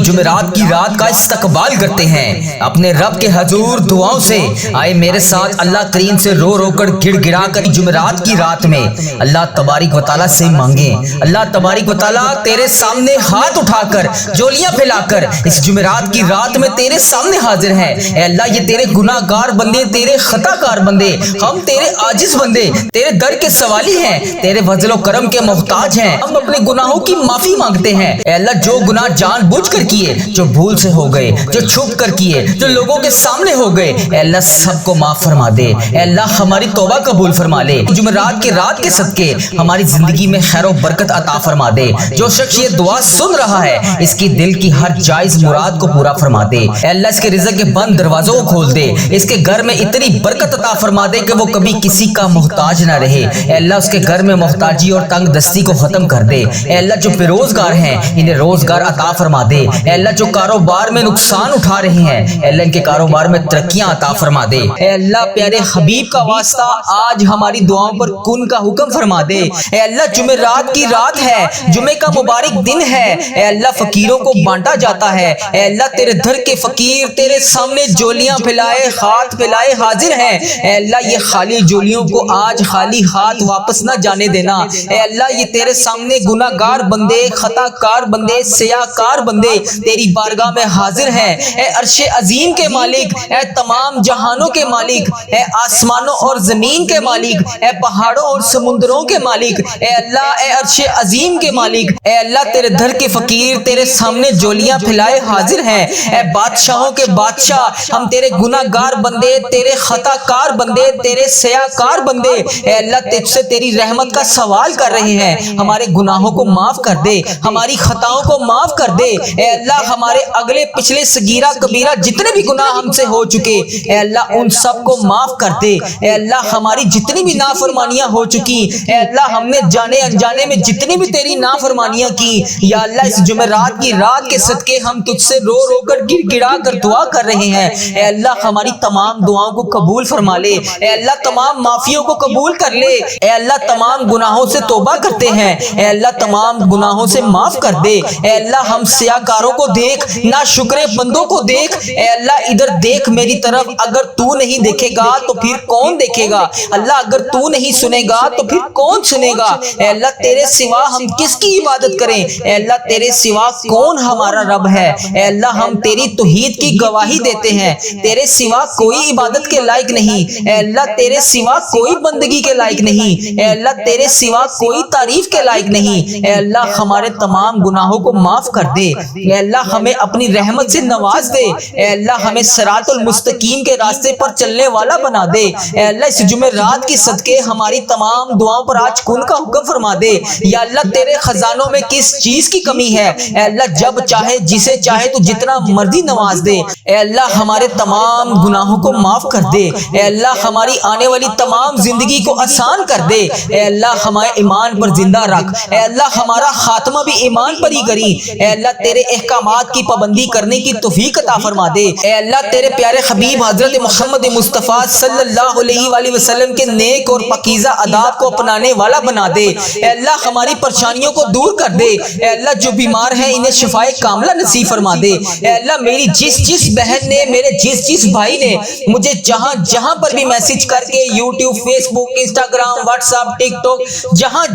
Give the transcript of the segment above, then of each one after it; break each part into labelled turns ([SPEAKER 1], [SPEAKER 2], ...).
[SPEAKER 1] جمعرات کی رات کا استقبال کرتے ہیں اپنے رب کے حضور دعاؤں سے۔ آئے میرے ساتھ اللہ کریم سے رو رو کر گڑ گڑا کر جمعرات کی رات میں اللہ تبارک و تعالیٰ سے مانگیں۔ اللہ تبارک و تعالیٰ تیرے سامنے ہاتھ اٹھا کر جولیاں پھیلا کر اس جمعرات کی رات میں تیرے سامنے حاضر ہیں۔ اے اللہ یہ تیرے گناہ گار بندے، تیرے خطا کار بندے، ہم تیرے عاجز بندے تیرے در کے سوالی ہیں، تیرے فضل و کرم کے محتاج ہیں۔ ہم اپنے گناہوں کی معافی مانگتے ہیں۔ اے اللہ جو گناہ جان بوجھ کر کیے، جو بھول سے ہو گئے، جو چھپ کر کیے، جو لوگوں کے سامنے ہو گئے، اے اللہ سب کو معاف فرما دے۔ اے اللہ ہماری توبہ قبول فرما لے۔ جمعرات کے رات کے صدقے ہماری زندگی میں خیر و برکت عطا فرما دے۔ جو شخص یہ دعا سن رہا ہے اس کی دل کی ہر جائز مراد کو پورا فرما دے۔ اے اللہ اس کے رزق کے بند دروازوں کو کھول دے۔ اس کے گھر میں اتنی برکت عطا فرما دے کہ وہ کبھی کسی کا محتاج نہ رہے۔ اے اللہ اس کے گھر میں محتاجی اور تنگ دستی کو ختم کر دے۔ اے اللہ جو بے روزگار ہیں انہیں روزگار عطا فرما دے۔ اے اللہ جو کاروبار میں نقصان اٹھا رہے ہیں اے اللہ ان کے کاروبار میں ترقیاں عطا فرما دے۔ اے اللہ پیارے حبیب کا واسطہ آج ہماری دعاؤں پر کن کا حکم فرما دے۔ اے اللہ جمعرات کی رات ہے، جمعے کا مبارک دن ہے۔ اے اللہ فقیروں کو بانٹا جاتا ہے۔ اے اللہ تیرے در کے فقیر تیرے سامنے جولیاں پھیلائے ہاتھ پھیلائے حاضر ہیں۔ اے اللہ یہ خالی جولیوں کو آج خالی ہاتھ واپس نہ جانے دینا۔ اے اللہ یہ تیرے سامنے گناہ گار بندے، خطا کار بندے، سیاہ کار بندے تیری بارگاہ میں حاضر ہیں۔ اے عرش عظیم کے مالک، اے تمام جہانوں کے مالک، اے آسمانوں اور زمین کے مالک، اے پہاڑوں اور سمندروں کے مالک، اے اللہ اے عرش عظیم کے مالک، اے اللہ تیرے در کے فقیر تیرے سامنے جولیاں پھیلائے حاضر ہیں۔ اے بادشاہوں کے بادشاہ ہم تیرے گناہ گار بندے، تیرے خطا کار بندے، تیرے سیاہ کار بندے اے اللہ تجھ سے تیری رحمت کا سوال کر رہے ہیں۔ ہمارے گناہوں کو معاف کر دے، ہماری خطاؤں کو معاف کر دے۔ اے اللہ ہمارے اگلے پچھلے صغیرہ کبیرہ جتنے بھی گناہ ہم سے ہو چکے اے اللہ ان سب کو معاف کر دے۔ اے اللہ ہماری جتنی بھی نافرمانیاں ہو چکی اے اللہ ہم نے جانے انجانے میں جتنی بھی تیری نافرمانیاں کی یا اللہ اس جمعرات کی رات کے صدقے ہم تجھ سے رو رو کر گڑ گڑا کر دعا کر رہے ہیں۔ اے اللہ ہماری تمام دعاؤں کو قبول فرما لے۔ اے اللہ تمام معافیوں کو قبول کر لے۔ اے اللہ تمام گناہوں سے توبہ کرتے ہیں، اے اللہ تمام گناہوں سے معاف کر دے۔ اے اللہ ہم سیاہ کاروں کو دیکھ، ناشکرے بندوں کو دیکھ، اے اللہ ادھر دیکھ میری طرف، اگر تو نہیں دیکھے گا تو پھر کون دیکھے گا؟ اللہ اگر تو نہیں سنے گا تو پھر کون سنے گا؟ اے اللہ تیرے سوا ہم کس کی عبادت کریں؟ اے اللہ تیرے سوا کون ہمارا رب ہے؟ اے اللہ ہم تیری توحید کی گواہی دیتے ہیں، تیرے سوا کوئی عبادت کے لائق نہیں۔ اے اللہ تیرے سوا کوئی بندگی کے لائق نہیں۔ اے اللہ تیرے سوا کوئی تعریف کے لائق نہیں۔ اے اللہ ہمارے تمام گناہوں کو معاف کر دے۔ اے اللہ ہمیں اپنی رحمت سے نواز دے۔ اے اللہ ہمیں صراط المستقیم کے راستے پر چلنے والا بنا دے۔ اے اللہ اس جمعرات کی صدقے ہماری تمام دعاؤں پر آج کن کا حکم فرما دے۔ یا اللہ تیرے خزانوں میں کس چیز کی کمی ہے؟ اے اللہ جب چاہے جسے چاہے تو جتنا مرضی نواز دے۔ اے اللہ ہمارے تمام گناہوں کو معاف کر دے۔ اے اللہ ہماری آنے والی تمام زندگی کو آسان کر دے۔ اے اللہ ہمارے ایمان پر زندہ رکھ۔ اے اللہ ہمارا خاتمہ بھی ایمان پر ہی کری۔ اے اللہ تیرے احکامات کی پابندی کرنے کی توفیق عطا فرما دے۔ اے اللہ تیرے پیارے حبیب حضرت محمد مصطفیٰ صلی اللہ علیہ وآلہ وسلم کے نیک اور پاکیزہ آداب کو اپنانے والا بنا دے۔ اے اللہ ہماری پریشانیوں کو دور کر دے۔ اے اللہ جو بیمار ہیں انہیں شفائے کاملہ نصیب فرما دے۔ اے اللہ میری جس بہن نے، میرے جس بھائی نے مجھے جہاں پر بھی میسج کر کے یوٹیوب، فیس بک، انسٹاگرام، واٹس ایپ، ٹک ٹاک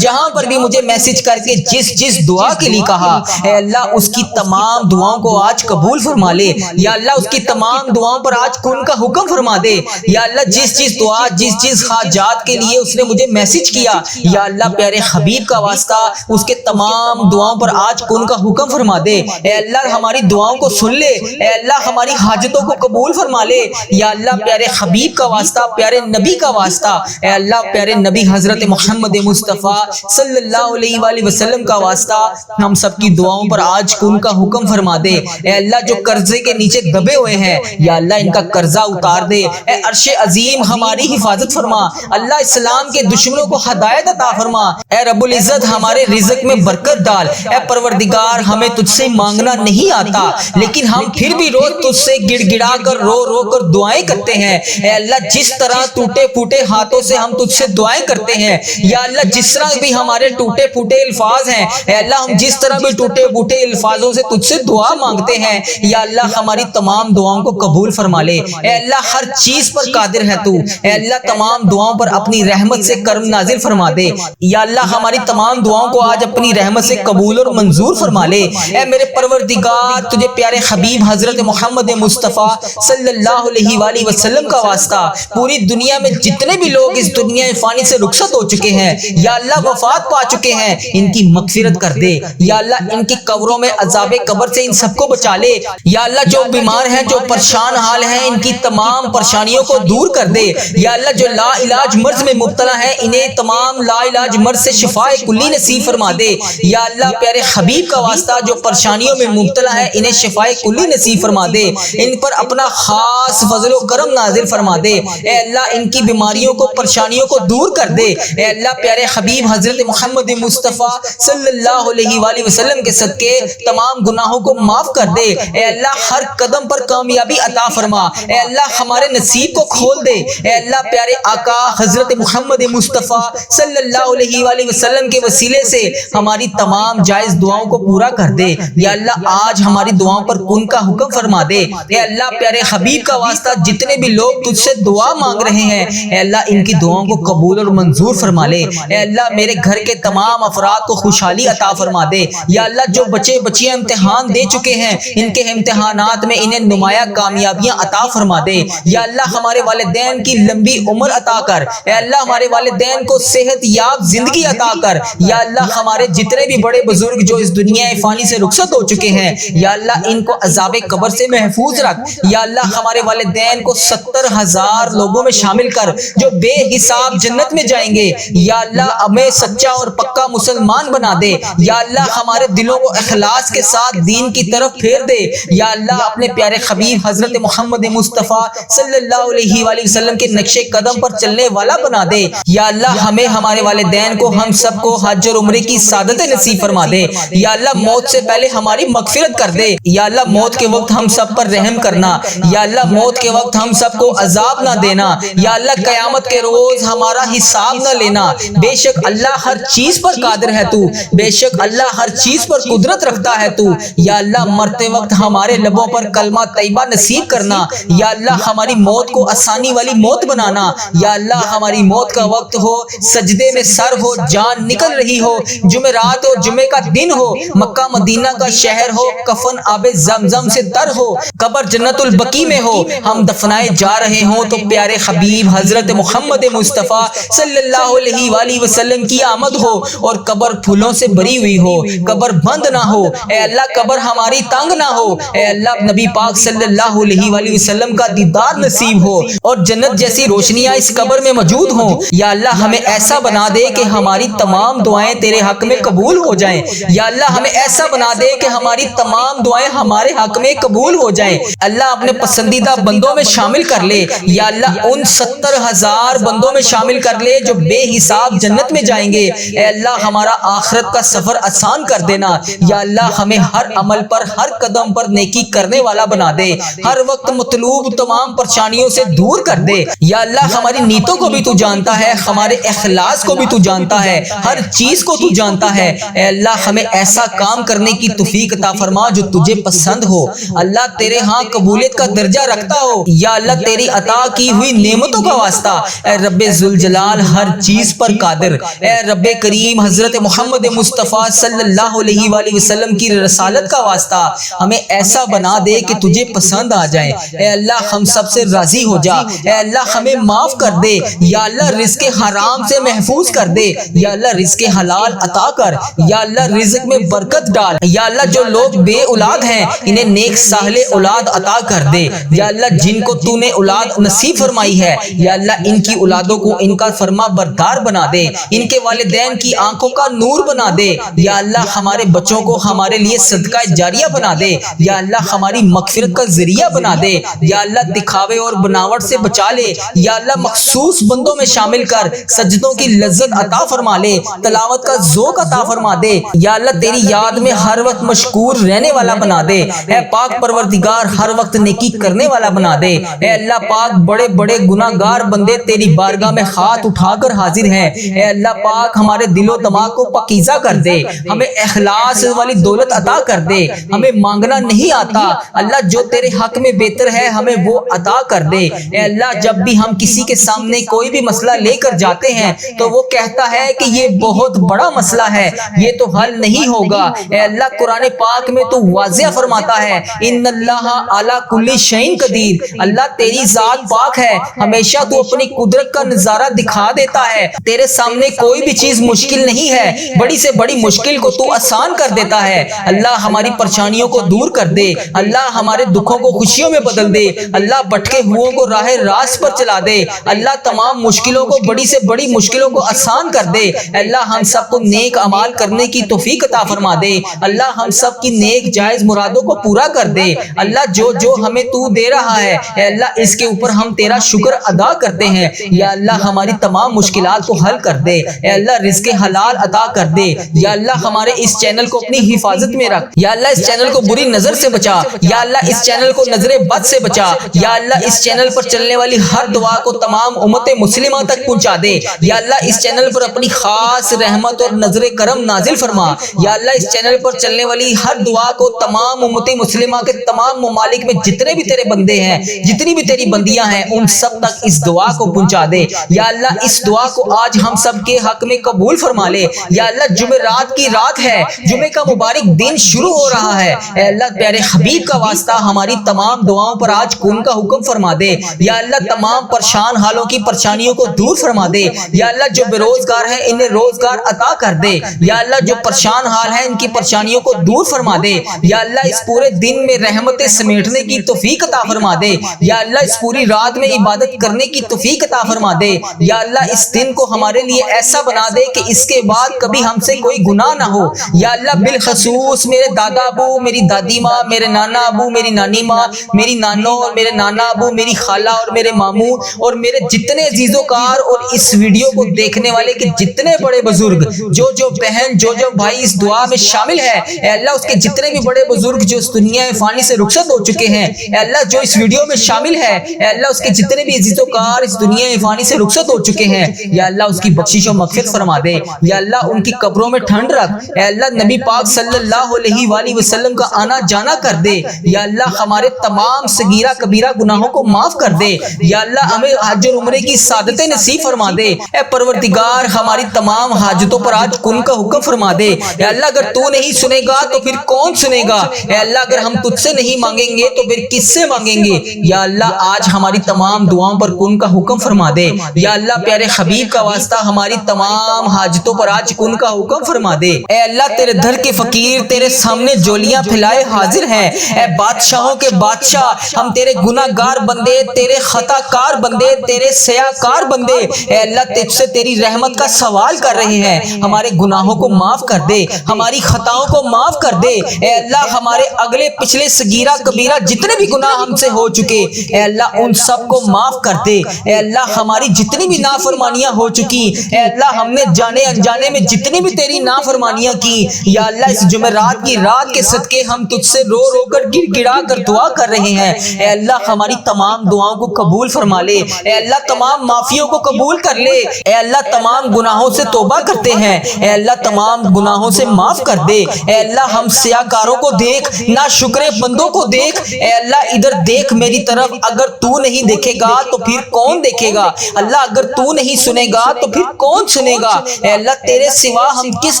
[SPEAKER 1] جہاں پر بھی مجھے میسج کر کے جس دعا کے لیے کہا اے اللہ اس کی تمام دعاؤں کو آج قبول فرما لے۔ یا اللہ اس کی تمام دعاؤں پر آج کن کا حکم فرما دے۔ یا اللہ جس دعا جس حاجات کے لیے اس نے مجھے میسج کیا یا اللہ پیارے حبیب کا واسطہ اس کے تمام دعاؤں پر آج کن کا حکم فرما دے۔ اے اللہ ہماری دعاؤں کو سن لے۔ اے اللہ ہماری حاجتوں کو قبول فرما لے۔ یا اللہ پیارے حبیب کا واسطہ، پیارے نبی کا واسطہ، اے اللہ پیارے نبی حضرت محمد مصطفیٰ صلی اللہ علیہ وآلہ وسلم کا واسطہ ہم سب کی دعاؤں پر آج کن کا حکم فرما دے۔ اے اللہ جو قرضے کے نیچے دبے ہوئے ہیں یا اللہ ان کا قرضہ اتار دے۔ اے عرش عظیم ہماری حفاظت فرما۔ اللہ اسلام کے دشمنوں کو ہدایت عطا فرما۔ اے رب العزت ہمارے رزق میں برکت ڈال۔ اے پروردگار ہمیں تجھ سے مانگنا نہیں آتا لیکن ہم پھر بھی روز تجھ سے گڑ گڑا کر رو کر دعائیں کرتے ہیں۔ اے اللہ جس طرح ٹوٹے پھوٹے ہاتھوں سے ہم تجھ سے دعائیں کرتے ہیں یا اللہ جس طرح بھی ہمارے ٹوٹے پھوٹے الفاظ ہیں اے اللہ ہم جس طرح بھی ٹوٹے پھوٹے الفاظوں سے تجھ تجھ سے دعا مانگتے ہیں، یا اللہ ہماری تمام دعاؤں کو قبول فرما لے۔ اے اللہ ہر چیز پر قادر ہے تو، اے اللہ تمام دعاؤں پر اپنی رحمت سے کرم نازل فرما دے۔ یا اللہ ہماری تمام دعاؤں کو آج اپنی رحمت سے قبول اور منظور فرما لے۔ اے میرے پروردگار، تجھے پیارے حبیب حضرت محمد مصطفیٰ صلی اللہ علیہ وآلہ وسلم کا واسطہ، پوری دنیا میں جتنے بھی لوگ اس دنیا فانی سے رخصت ہو چکے ہیں، یا اللہ وفات پا چکے ہیں، ان کی مغفرت کر دے۔ یا اللہ ان کی قبروں میں عذاب قبر سے ان سب کو بچا لے۔ یا اللہ جو بیمار ہیں، جو پریشان حال ہیں، ان کی تمام پریشانیوں کو دور کر دے۔ یا اللہ جو لا علاج مرض میں مبتلا ہیں، انہیں تمام لا علاج مرض سے شفاء کلی نصیب فرما دے۔ یا اللہ پیارے حبیب کا واسطہ جو پریشانیوں میں مبتلا ہے، انہیں شفاء کلی نصیب فرما دے، ان پر اپنا خاص فضل و کرم نازل فرما دے۔ اے اللہ ان کی بیماریوں کو، پریشانیوں کو دور کر دے۔ اے اللہ پیارے حبیب حضرت محمد مصطفیٰ صلی اللہ علیہ وآلہ وسلم کے صدقے تمام گناہوں کو معاف کر دے۔ اے اللہ ہر قدم پر کامیابی عطا فرما۔ اے اللہ ہمارے نصیب کو کھول دے۔ اے اللہ پیارے آقا حضرت محمد مصطفیٰ صلی اللہ علیہ وآلہ وسلم کے وسیلے سے ہماری تمام جائز دعاؤں کو پورا کر دے۔ یا اللہ آج ہماری دعاؤں پر کن کا حکم فرما دے۔ اے اللہ پیارے حبیب کا واسطہ جتنے بھی لوگ تجھ سے دعا مانگ رہے ہیں، اے اللہ ان کی دعاؤں کو قبول اور منظور فرما لے۔ اے اللہ میرے گھر کے تمام افراد کو خوشحالی عطا فرما دے۔ یا اللہ جو بچے بچیاں امتحان دے چکے ہیں، ان کے امتحانات میں انہیں نمایاں کامیابیاں عطا فرما دے۔ یا اللہ ہمارے والدین کی لمبی عمر عطا کر۔ اے اللہ ہمارے والدین کو صحت یاب زندگی عطا کر۔ یا اللہ ہمارے جتنے بھی بڑے بزرگ جو اس دنیا فانی سے رخصت ہو چکے ہیں، یا اللہ ان کو عذاب قبر سے محفوظ رکھ۔ یا اللہ ہمارے والدین کو 70,000 لوگوں میں شامل کر جو بے حساب جنت میں جائیں گے۔ یا اللہ ہمیں سچا اور پکا مسلمان بنا دے۔ یا اللہ ہمارے دلوں کو اخلاص کے ساتھ دین کی طرف پھیر دے۔ یا اللہ اپنے پیارے حبیب حضرت محمد مصطفیٰ صلی اللہ علیہ وآلہ وسلم کے نقش قدم پر چلنے والا بنا دے۔ یا اللہ ہمیں، ہمارے والدین کو، ہم سب کو حج اور عمرے کی سعادت نصیب فرما دے۔ یا اللہ موت سے پہلے ہماری مغفرت کر دے۔ یا اللہ موت کے وقت ہم سب پر رحم کرنا۔ یا اللہ موت کے وقت ہم سب کو عذاب نہ دینا۔ یا اللہ قیامت کے روز ہمارا حساب نہ لینا۔ بے شک اللہ ہر چیز پر قادر ہے تو، بے شک اللہ ہر چیز پر قدرت رکھتا ہے تو۔ یا اللہ مرتے وقت ہمارے لبوں پر کلمہ طیبہ نصیب کرنا۔ یا اللہ ہماری موت کو آسانی والی موت بنانا۔ یا اللہ ہماری موت کا وقت ہو، سجدے میں سر ہو، جان نکل رہی ہو، جمعرات ہو، جمعے کا دن ہو، مکہ مدینہ کا شہر ہو، کفن آب زمزم سے تر ہو، قبر جنت البقیع میں ہو، ہم دفنائے جا رہے ہوں تو پیارے حبیب حضرت محمد مصطفیٰ صلی اللہ علیہ وآلہ وسلم کی آمد ہو اور قبر پھولوں سے بھری ہوئی ہو، قبر بند نہ ہو۔ اے اللہ قبر ہماری تنگ نہ ہو۔ اے اللہ نبی پاک صلی اللہ علیہ وآلہ وسلم کا دیدار نصیب ہو اور جنت جیسی روشنیاں اس قبر میں موجود ہوں۔ یا اللہ ہمیں ایسا بنا دے کہ ہماری تمام دعائیں تیرے حق میں قبول ہو جائیں۔ یا اللہ ہمیں ایسا بنا دے کہ ہماری تمام دعائیں ہمارے حق میں قبول ہو جائیں۔ اللہ اپنے پسندیدہ بندوں میں شامل کر لے۔ یا اللہ ان 70,000 بندوں میں شامل کر لے جو بے حساب جنت میں جائیں گے۔ اے اللہ ہمارا آخرت کا سفر آسان کر دینا۔ یا اللہ ہمیں ہر عمل پر، ہر قدم پر نیکی کرنے والا بنا دے، ہر وقت مطلوب تمام پریشانیوں سے دور کر دے۔ یا اللہ ہماری نیتوں کو بھی تو جانتا ہے، ہمارے اخلاص کو بھی تو جانتا ہے، ہر چیز کو تو جانتا ہے۔ اے اللہ ہمیں ایسا کام کرنے کی توفیق عطا فرما جو تجھے پسند ہو، اللہ تیرے ہاں قبولیت کا درجہ رکھتا ہو۔ یا اللہ تیری عطا کی ہوئی نعمتوں کا واسطہ، اے رب ذوالجلال ہر چیز پر قادر، اے رب کریم حضرت محمد مصطفیٰ صلی اللہ علیہ وآلہ وسلم کی رسالت کا واسطہ ہمیں ایسا بنا دے کہ تجھے پسند آ جائے۔ اے اللہ ہم سب سے راضی ہو جا۔ اے اللہ ہمیں معاف کر دے۔ یا اللہ رزق حرام سے محفوظ کر دے۔ یا اللہ رزق حلال عطا کر۔ یا اللہ رزق میں برکت ڈال۔ یا اللہ جو لوگ بے اولاد ہیں انہیں نیک صالح اولاد عطا کر دے۔ یا اللہ جن کو تو نے اولاد نصیب فرمائی ہے، یا اللہ ان کی اولادوں کو ان کا فرما بردار بنا دے، ان کے والدین کی آنکھوں کا نور بنا دے۔ یا اللہ ہمارے بچوں کو ہمارے لیے صدقہ جاریہ بنا دے۔ یا اللہ ہماری مغفرت کا ذریعہ بنا دے۔ یا اللہ دکھاوے اور بناوٹ سے بچا لے۔ یا اللہ مخصوص بندوں میں شامل کر سجدوں کی لذت عطا فرما لے، تلاوت کا ذوق عطا فرما دے۔ یا اللہ تیری یاد میں ہر وقت مشکور رہنے والا بنا دے۔ اے پاک پروردگار ہر وقت نیکی کرنے والا بنا دے۔ اے اللہ پاک بڑے بڑے گناہ گار بندے تیری بارگاہ میں ہاتھ اٹھا کر حاضر ہیں۔ اے اللہ پاک ہمارے دل و دماغ کو پاکیزہ کر دے، ہمیں اخلاص والی دولت عطا کر دے، ہمیں مانگنا نہیں آتا اللہ جو تیرے حق میں بہتر ہے ہمیں وہ عطا کر دے۔ اے اللہ جب بھی ہم کسی کے سامنے کوئی بھی مسئلہ لے کر جاتے ہیں تو وہ کہتا ہے کہ یہ بہت بڑا مسئلہ ہے، یہ تو حل نہیں ہوگا۔ اے اللہ قرآن پاک میں تو واضح فرماتا ہے ان اللہ علی کل شیء قدیر، اللہ تیری ذات پاک ہے، ہمیشہ تو اپنی قدرت کا نظارہ دکھا دیتا ہے، تیرے سامنے کوئی بھی چیز مشکل نہیں ہے، بڑی سے بڑی مشکل کو تو آسان کر دیتا ہے۔ اللہ ہماری پریشانیوں کو دور کر دے، اللہ ہمارے دکھوں کو خوشیوں میں بدل دے، اللہ بھٹکے ہوئوں کو راہ راست پر چلا دے، اللہ تمام مشکلوں کو بڑی سے بڑی مشکلوں کو آسان کر دے۔ اللہ ہم سب کو نیک اعمال کرنے کی توفیق عطا فرما دے، اللہ ہم سب کی نیک جائز مرادوں کو پورا کر دے۔ اللہ جو جو ہمیں تو دے رہا ہے اے اللہ اس کے اوپر ہم تیرا شکر ادا کرتے ہیں۔ یا اللہ ہماری تمام مشکلات کو حل کر دے، اے اللہ رزق حلال عطا کر دے۔ یا اللہ ہمارے اس چینل کو اپنی حفاظت میں رکھ، یا اللہ اس چینل کو بری نظر سے بچا، یا اللہ اس چینل کو نظر بد سے بچا، یا اللہ اس چینل پر چلنے والی ہر دعا کو تمام امت مسلمہ تک پہنچا دے۔ یا اللہ اس چینل پر اپنی خاص رحمت اور نظر کرم نازل فرما۔ یا اللہ اس چینل پر چلنے والی ہر دعا کو تمام امت مسلمہ کے تمام ممالک میں جتنے بھی تیرے بندے ہیں، جتنی بھی تیری بندیاں ہیں، ان سب تک اس دعا کو پہنچا دے۔ یا اللہ اس دعا کو آج ہم سب کے حق میں قبول فرما لے۔ یا اللہ جمعرات کی رات ہے، جمعے کا مبارک دن شروع ہو رہا ہے، اے اللہ پیارے حبیب کا واسطہ ہماری تمام دعاؤں پر آج کن کا حکم فرما دے۔ یا اللہ تمام پریشان حالوں کی پریشانیوں کو دور فرما دے۔ یا اللہ جو بے روزگار ہیں انہیں روزگار عطا کر دے۔ یا اللہ جو پریشان حال ہیں ان کی پریشانیوں کو دور فرما دے۔ یا اللہ اس پورے دن میں رحمتیں سمیٹنے کی توفیق عطا فرما دے۔ یا اللہ اس پوری رات میں عبادت کرنے کی توفیق عطا فرما دے۔ یا اللہ اس دن کو ہمارے لیے ایسا بنا دے کہ اس کے بعد کبھی ہم سے کوئی گناہ نہ ہو۔ یا اللہ بالخصوص میرے دادا ابو، میری دادی ماں، میرے نانا ابو، میری نانی ماں، میری نانو اور میرے نانا ابو، میری خالہ اور میرے ماموں اور میرے جتنے عزیز و کار اور اس ویڈیو کو دیکھنے والے کے جتنے بڑے بزرگ، جو بہن، جو بھائی اس دعا میں شامل ہے، اے اللہ اس کے جتنے بھی بڑے بزرگ جو اس دنیا فانی سے رخصت ہو چکے ہیں، اے اللہ جو اس ویڈیو میں شامل ہے، اے اللہ اس کے جتنے بھی عزیز و کار اس دنیا فانی سے رخصت ہو چکے ہیں، یا اللہ اس کی بخشش و مغفرت فرما دے۔ یا اللہ ان کی قبروں میں ٹھنڈ رکھ، اے اللہ نبی پاک صلی اللہ علیہ وآلہ وسلم کا آنا جانا کر دے۔ یا اللہ ہمارے تمام صغیرہ کبیرہ گناہوں کو معاف کر دے۔ یا اللہ ہمیں حج اور عمرے کی سعادتیں نصیب فرما دے۔ اے پروردگار ہماری تمام حاجتوں پر آج کن کا حکم فرما دے۔ اے اللہ اگر تو نہیں سنے گا تو پھر کون سنے گا؟ اے اللہ اگر ہم تجھ سے نہیں مانگیں گے تو پھر کس سے مانگیں گے؟ یا اللہ آج ہماری تمام دعاؤں پر کن کا حکم فرما دے۔ یا اللہ پیارے حبیب کا واسطہ ہماری تمام حاجتوں پر آج کن کا حکم فرما دے۔ اے اللہ تیرے در کے فقیر تیرے سامنے جولیاں پھیلائے حاضر ہیں۔ اے بادشاہوں کے بادشاہ ہم تیرے گناہ گار بندے، تیرے خطا کار بندے، تیرے سیاہ کار بندے، اے اللہ تجھ سے تیری رحمت کا سوال کر رہے ہیں۔ ہمارے گناہوں کو معاف کر دے، ہماری خطاؤں کو معاف کر دے۔ اے اللہ ہمارے اگلے پچھلے صغیرہ کبیرہ جتنے بھی گناہ ہم سے ہو چکے، اے اللہ ان سب کو معاف کر دے۔ اے اللہ ہماری جتنی بھی نافرمانیاں ہو چکی، اے اللہ ہم نے جانے انجانے میں جتنی بھی تیری نافرمانیاں کی، یا اللہ اس جمعرات کی رات کے صدقے ہم تجھ سے رو رو کر گڑ گڑا کر دعا کر رہے ہیں۔ اے اللہ ہماری تمام دعاؤں کو قبول فرما لے۔ اے اللہ تمام معافیوں کو قبول کر لے۔ اے اللہ تمام گناہوں سے توبہ کرتے ہیں، اے اللہ تمام گناہوں سے معاف کر دے۔ اے اللہ ہم سیاہ کاروں کو دیکھ، نا شکرے بندوں کو دیکھ، اے اللہ ادھر دیکھ میری طرف، اگر تو نہیں دیکھے گا تو پھر کون دیکھے گا؟ اللہ اگر تو نہیں سنے گا تو پھر کون سنے گا؟ اے اللہ تیرے سوا ہم کس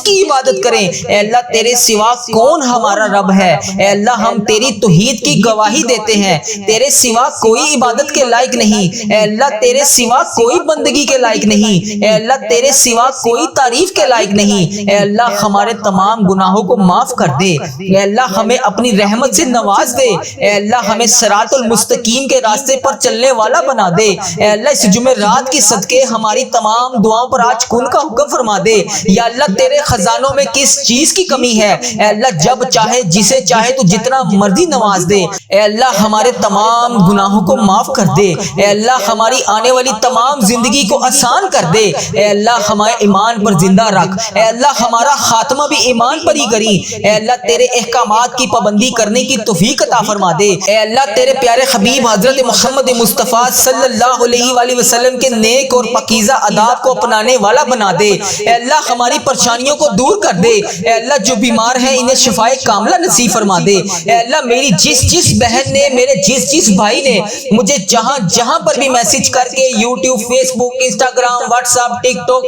[SPEAKER 1] کی عبادت کریں؟ اے اللہ تیرے سوا کون ہمارا رب ہے؟ اے اللہ ہم تیری توحید کی گواہی دیتے ہیں، تیرے سوا کوئی عبادت کے لائق نہیں، اے اللہ تیرے سوا کوئی بندگی کے لائق نہیں، اے اللہ تیرے سوا کوئی تعریف کے لائق نہیں۔ اے اللہ ہمارے تمام گناہوں کو معاف کر دے۔ اے اللہ ہمیں اپنی رحمت سے نواز دے۔ اے اللہ ہمیں صراط المستقیم کے راستے پر چلنے والا بنا دے۔ اے اللہ اس جمعرات کی صدقے ہماری تمام دعاؤں پر آج کن کا حکم فرما دے۔ یا اللہ تیرے خزانوں میں کس چیز کی کمی ہے؟ اے اللہ جب چاہے جسے چاہے تو جتنا مرضی نواز دے۔ اے اللہ ہمارے تمام گناہوں کو معاف کر دے۔ اے اللہ ہماری آنے والی تمام زندگی کو آسان کر دے۔ اے اللہ ہمارے ایمان پر زندہ رکھ۔ اے اللہ ہمارا خاتمہ بھی ایمان پر ہی کری۔ اے اللہ تیرے احکامات کی پابندی کرنے کی توفیق عطا فرما دے۔ اے اللہ تیرے پیارے حبیب حضرت محمد مصطفیٰ صلی اللہ علیہ وآلہ وسلم کے نیک اور پاکیزہ آداب کو اپنانے والا بنا دے۔ اے اللہ ہماری پریشانیوں کو دور کر دے۔ اے اللہ جو بیمار ہیں انہیں انہیں شفائے کاملہ نصیب فرما دے۔ اے اللہ میری جس بہن نے، میرے جس بھائی نے مجھے جہاں پر بھی میسج کر کے یوٹیوب، فیس بک، انسٹاگرام، واٹس ایپ، ٹک ٹاک،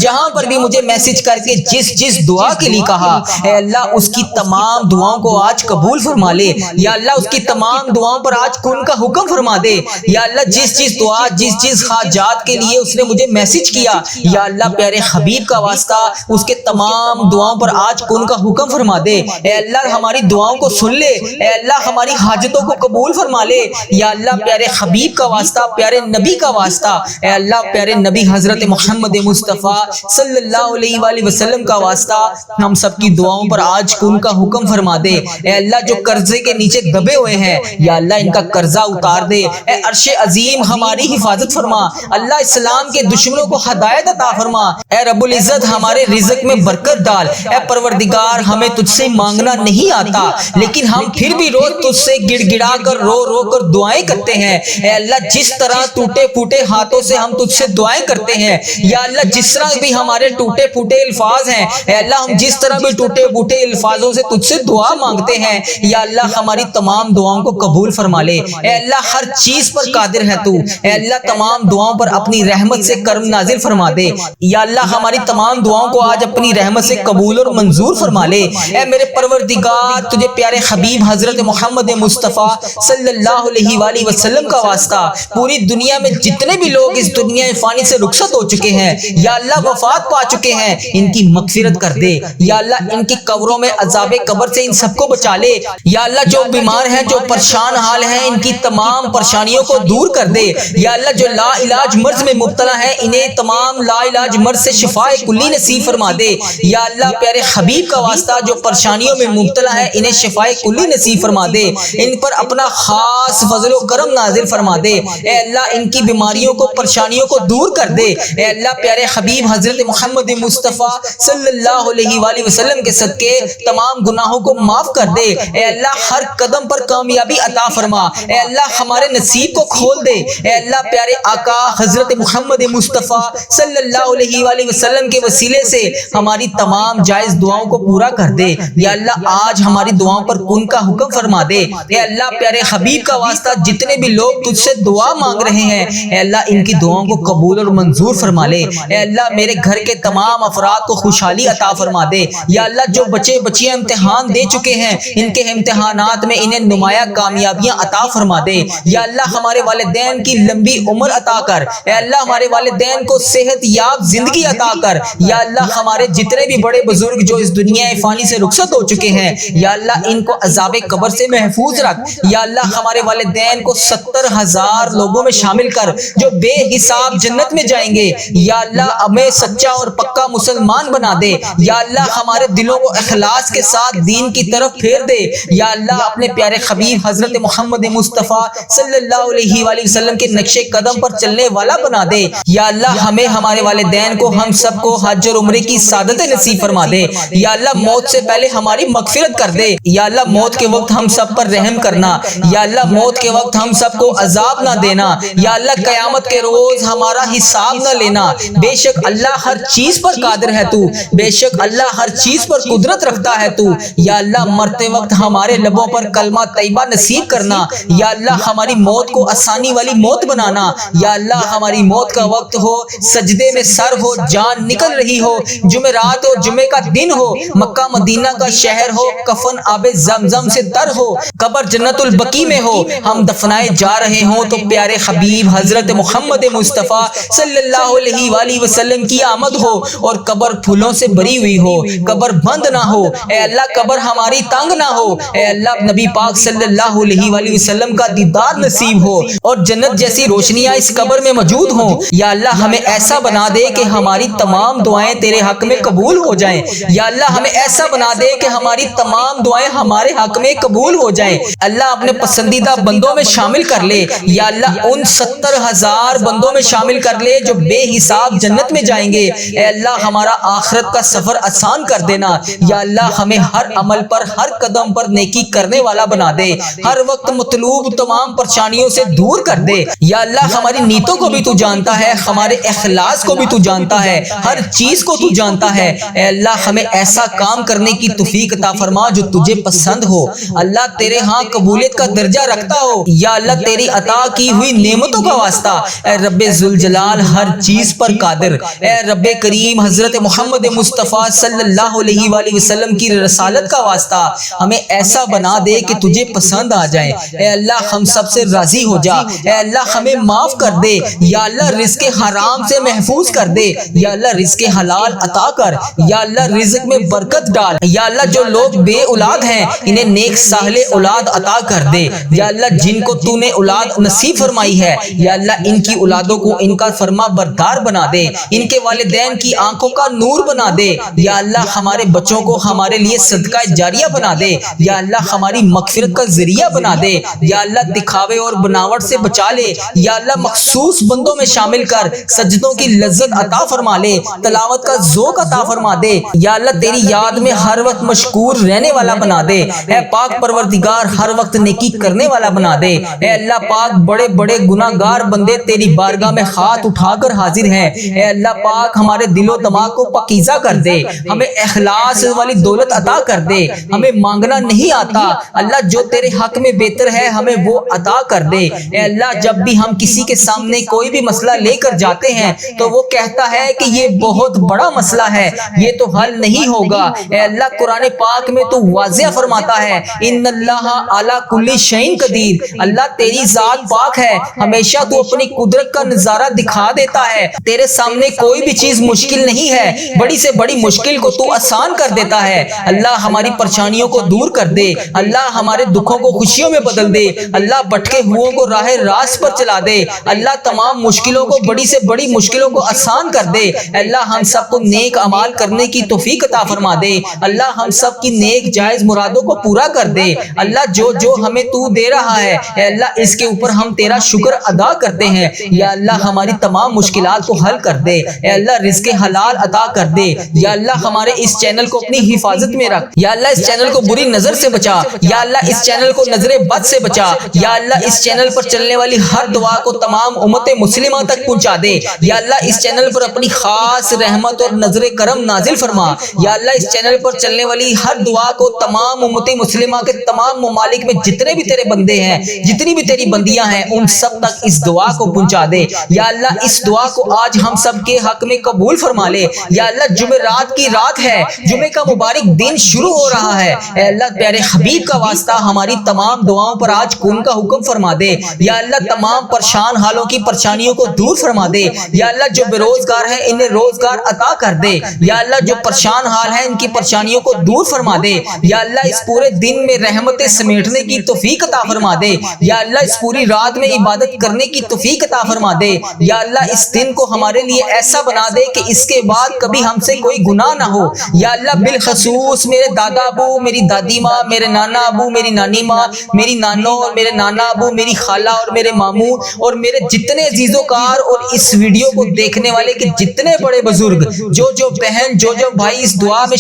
[SPEAKER 1] جہاں پر بھی مجھے میسج کر کے جس دعا کے لیے کہا، اے اللہ اس کی تمام دعاؤں کو آج قبول فرما لے۔ یا اللہ اس کی تمام دعاؤں پر آج کن کا حکم فرما دے۔ یا اللہ جس دعا، جس حاجات کے لیے اس نے مجھے میسج کیا، یا اللہ پیارے حبیب کا واسطہ اس کے تمام دعاؤں پر آج کن کا حکم فرما دے۔ اے اللہ ہماری دعاؤں کو سن لے، اے اللہ ہماری حاجتوں کو قبول فرما لے۔ یا اللہ پیارے حبیب کا واسطہ، پیارے نبی کا واسطہ، اے اللہ پیارے نبی حضرت محمد مصطفیٰ صلی اللہ علیہ وآلہ وسلم کا واسطہ ہم سب کی دعاؤں پر آج کن کا حکم فرما دے۔ اے اللہ جو قرضے کے نیچے دبے ہوئے ہیں، یا اللہ ان کا قرضہ اتار دے۔ اے عرش عظیم ہماری حفاظت فرما۔ اللہ اسلام کے دشمنوں کو ہدایت عطا فرما۔ اے رب العزت ہمارے رزق میں برکت ڈال۔ اے پروردگار ہمیں تجھ سے مانگنا نہیں آتا، لیکن ہم پھر بھی روز تجھ سے گڑ گڑا کر رو کر دعائیں کرتے ہیں۔ اے اللہ جس طرح ٹوٹے پھوٹے ہاتھوں سے ہم تجھ سے دعائیں کرتے ہیں، یا اللہ جس طرح بھی ہمارے ٹوٹے پھوٹے الفاظ ہیں، اے اللہ ہم جس طرح بھی ٹوٹے پھوٹے الفاظوں سے تجھ سے دعا مانگتے ہیں، یا اللہ ہماری تمام دعاؤں کو قبول فرما لے۔ اے اللہ ہر چیز پر قادر ہے تو، اے اللہ تمام دعاؤں پر اپنی رحمت سے کرم نازل فرما دے۔ یا اللہ ہماری تمام دعاؤں کو آج اپنی رحمت سے قبول اور منظور فرما لے۔ اے میرے پروردگار تجھے پیارے حبیب حضرت محمد مصطفیٰ صلی اللہ علیہ وآلہ وسلم کا واسطہ پوری دنیا میں جتنے بھی لوگ اس دنیا فانی سے رخصت ہو چکے ہیں، یا اللہ وفات پا چکے ہیں، ان کی مغفرت کر دے۔ یا اللہ ان کی قبروں میں عذاب قبر سے ان سب کو بچا لے۔ یا اللہ جو بیمار ہیں، جو پریشان حال ہیں، ان کی تمام پریشانیوں کو دور کر دے۔ یا اللہ جو لا علاج مرض میں مبتلا ہیں، انہیں تمام لا علاج مرض سے شفائے کلی نصیب فرما دے۔ یا اللہ پیارے حبیب کا واسطہ جو پریشانیوں میں مبتلا ہیں، انہیں شفائے کلی نصیب فرما دے۔ ان پر اپنا خاص فضل و کرم نازل فرما دے۔ اے اللہ ان کی بیماریوں کو، پریشانیوں کو دور کر دے۔ اے اللہ پیارے حبیب حضرت محمد مصطفیٰ صلی اللہ علیہ وآلہ وسلم کے صدقے تمام گناہوں کو معاف کر دے۔ اے اللہ ہر قدم پر کامیابی عطا فرما۔ اے اللہ ہمارے نصیب کو کھول دے۔ اے اللہ پیارے آقا حضرت محمد مصطفیٰ صلی اللہ علیہ وآلہ وسلم کے وسیلے سے ہماری تمام جائز دعاؤں کو پورا کر دے۔ یا اللہ آج ہماری دعاؤں پر کن کا حکم فرما دے۔ اے اللہ پیارے حبیب کا واسطہ جتنے بھی لوگ تجھ سے دعا مانگ رہے ہیں، اے اللہ ان کی دعاؤں کو قبول اور منظور فرما لے۔ اے اللہ میرے گھر کے تمام افراد کو خوشحالی عطا فرما دے۔ یا اللہ جو بچے بچیاں امتحان دے چکے ہیں، ان کے امتحانات میں انہیں نمایاں کامیابیاں عطا فرما دے۔ یا اللہ ہمارے والدین کی لمبی عمر عطا کر۔ اے اللہ ہمارے والدین کو صحت یاب زندگی عطا کر۔ یا اللہ ہمارے جتنے بھی بڑے بزرگ جو اس دنیا فانی سے رخصت ہو چکے ہیں، یا اللہ ان کو عذاب قبر سے محفوظ رکھ۔ یا اللہ ہمارے والدین کو 70,000 لوگوں میں شامل کر جو بے حساب جنت میں جائیں گے۔ یا اللہ ہمیں سچا اور پکا مسلمان بنا دے۔ یا اللہ ہمارے دلوں کو اخلاص کے ساتھ دین کی طرف پھیر دے۔ یا اللہ اپنے پیارے حبیب حضرت محمد مصطفیٰ صلی اللہ علیہ وآلہ وسلم کے نقش قدم پر چلنے والا بنا دے۔ یا اللہ ہمیں، ہمارے والدین کو، ہم سب کو حج اور عمرے کی سعادت نصیب فرما دے۔ یا اللہ موت سے پہلے ہماری مغفرت کر دے۔ یا اللہ موت کے وقت ہم سب پر رحم کرنا۔ یا اللہ موت کے وقت ہم سب کو عذاب نہ دینا۔ یا اللہ قیامت کے روز ہمارا حساب نہ لینا۔ بے شک اللہ ہر چیز پر قادر ہے تو، بے شک اللہ ہر چیز پر قدرت رکھتا ہے تو۔ یا اللہ مرتے وقت ہمارے لبوں پر کلمہ طیبہ نصیب کرنا۔ یا اللہ ہماری موت کو آسانی والی موت بنانا۔ یا اللہ ہماری موت کا وقت ہو، سجدے میں سر ہو، جان نکل رہی ہو، جمعرات ہو، جمعے کا دن ہو، مکہ مدینہ کا شہر ہو، کفن آب زمزم سے تر ہو، قبر جنت البقیع میں ہو، ہم دفنائے جا رہے ہوں تو پیارے حبیب حضرت محمد مصطفیٰ صلی اللہ علیہ وآلہ وسلم کی آمد ہو اور قبر پھولوں سے بری ہوئی ہو، قبر بند نہ ہو۔ اے اللہ قبر ہماری تنگ نہ ہو۔ اے اللہ نبی پاک صلی اللہ علیہ وآلہ وسلم کا دیدار نصیب ہو اور جنت جیسی روشنیاں اس قبر میں موجود ہوں۔ یا اللہ ہمیں ایسا بنا دے کہ ہماری تمام دعائیں تیرے حق میں قبول ہو جائیں۔ یا اللہ ہمیں ایسا بنا دے کہ ہماری تمام دعائیں ہمارے حق میں قبول ہو جائیں۔ اللہ اپنے پسندیدہ بندوں میں شامل کر لے۔ یا اللہ ان 70,000 بندوں میں شامل کر لے جو بے حساب جنت میں جائیں گے۔ اے اللہ ہمارا آخرت کا سفر آسان کر دینا۔ یا اللہ ہمیں ہر عمل پر، ہر قدم پر نیکی کرنے والا بنا دے، ہر وقت مطلوب تمام پریشانیوں سے دور کر دے۔ یا اللہ ہماری نیتوں کو بھی تو جانتا ہے، ہمارے اخلاص کو بھی تو جانتا ہے، ہر چیز کو تو جانتا ہے۔ اے اللہ ہمیں ایسا کام کرنے کرنے کی توفیق عطا فرما جو تجھے پسند ہو، اللہ تیرے ہاں قبولیت کا درجہ رکھتا ہو، یا اللہ تیری عطا کی ہوئی نعمتوں کا واسطہ، اے رب ذوالجلال ہر چیز پر قادر، اے رب کریم حضرت محمد مصطفیٰ صلی اللہ علیہ وآلہ وسلم کی رسالت کا واسطہ ہمیں ایسا بنا دے کہ تجھے پسند آ جائے، اے اللہ ہم سب سے راضی ہو جا، اے اللہ ہمیں معاف کر دے، یا اللہ رزق حرام سے محفوظ کر دے، یا اللہ رزق حلال عطا کر، یا اللہ رزق میں برکت ڈال، یا اللہ جو لوگ بے اولاد ہیں انہیں نیک صالح اولاد عطا کر دے، یا اللہ جن کو تو نے اولاد نصیب فرمائی ہے یا اللہ ان کی اولادوں کو ان کا فرما بردار بنا دے، ان کے والدین کی آنکھوں کا نور بنا دے، یا اللہ ہمارے بچوں کو ہمارے لیے صدقہ جاریہ بنا دے، یا اللہ ہماری مغفرت کا ذریعہ بنا دے، یا اللہ دکھاوے اور بناوٹ سے بچا لے، یا اللہ مخصوص بندوں میں شامل کر سجدوں کی لذت عطا فرما لے، تلاوت کا ذوق عطا فرما دے، یا اللہ تیری یاد میں ہر وقت مشکور رہنے والا بنا دے، اے پاک پروردگار ہر وقت نیکی کرنے والا بنا دے، اے اللہ پاک بڑے بڑے گناہ گار بندے تیری بارگاہ میں ہاتھ اٹھا کر حاضر ہیں، اے اللہ پاک ہمارے دل و دماغ کو پاکیزہ کر دے، ہمیں اخلاص والی دولت عطا کر دے، ہمیں مانگنا نہیں آتا، اللہ جو تیرے حق میں بہتر ہے ہمیں وہ عطا کر دے، اے اللہ جب بھی ہم کسی کے سامنے کوئی بھی مسئلہ لے کر جاتے ہیں تو وہ کہتا ہے کہ یہ بہت بڑا مسئلہ ہے، یہ تو حل نہیں ہوگا، اے اللہ قرآن پاک میں تو واضح فرماتا ہے ان اللہ علی کل شیء قدیر، اللہ تیری ذات پاک ہے، ہمیشہ تو اپنی قدرت کا نظارہ دکھا دیتا ہے، تیرے سامنے کوئی بھی چیز مشکل نہیں ہے، بڑی سے بڑی مشکل کو تو آسان کر دیتا ہے، اللہ ہماری پریشانیوں کو دور کر دے، اللہ ہمارے دکھوں کو خوشیوں میں بدل دے، اللہ بھٹکے ہوئوں کو راہ راست پر چلا دے، اللہ تمام مشکلوں کو بڑی سے بڑی مشکلوں کو آسان کر دے، اللہ ہم سب کو نیک اعمال کرنے کی توفیق عطا فرما دے، اللہ ہم سب کی نیک جائز مرادوں کو پورا کر دے، اللہ جو جو ہمیں تو دے رہا ہے اے اللہ اس کے اوپر ہم تیرا شکر ادا کرتے ہیں، یا اللہ ہماری تمام مشکلات کو حل کر دے، اے اللہ رزق حلال عطا کر دے، یا اللہ ہمارے اس چینل کو اپنی حفاظت میں رکھ، یا اللہ اس چینل کو بری نظر سے بچا، یا اللہ اس چینل کو نظر بد سے بچا، یا اللہ اس چینل پر چلنے والی ہر دعا کو تمام امت مسلمہ تک پہنچا دے، یا اللہ اس چینل پر اپنی خاص رحمت اور نظر کرم نازل فرما، یا اللہ اس چینل پر چلنے والی ہر دعا کو تمام امت مسلمہ کے تمام ممالک میں جتنے بھی تیرے بندے ہیں، جتنی بھی تیری بندیاں ہیں ان سب تک اس دعا کو پہنچا دے، یا اللہ اس دعا کو آج ہم سب کے حق میں قبول فرما لے، یا اللہ جمعرات کی رات ہے، جمعے کا مبارک دن شروع ہو رہا ہے، اے اللہ پیارے حبیب کا واسطہ ہماری تمام دعاؤں پر آج کن کا حکم فرما دے، یا اللہ تمام پریشان حالوں کی پریشانیوں کو دور فرما دے، یا اللہ جو بے روزگار ہیں انہیں روزگار عطا کر دے، یا اللہ جو پریشان حال ہیں ان کی پریشانیوں کو دور فرما دے، یا اللہ اس پورے دن میں رحمتیں سمیٹنے کی توفیق عطا فرما دے، یا اللہ اس پوری رات میں عبادت کرنے کی توفیق عطا فرما دے، یا اللہ اس دن کو ہمارے لیے ایسا بنا دے کہ اس کے بعد کبھی ہم سے کوئی گناہ نہ ہو، یا اللہ بالخصوص میرے دادا ابو، میری دادی ماں، میرے نانا ابو، میری نانی ماں، میری نانو اور میرے نانا ابو، میری خالہ اور میرے ماموں اور میرے جتنے عزیز و کار اور اس ویڈیو کو دیکھنے والے کے جتنے بڑے بزرگ، جو بہن جو بھائی اس دعا میں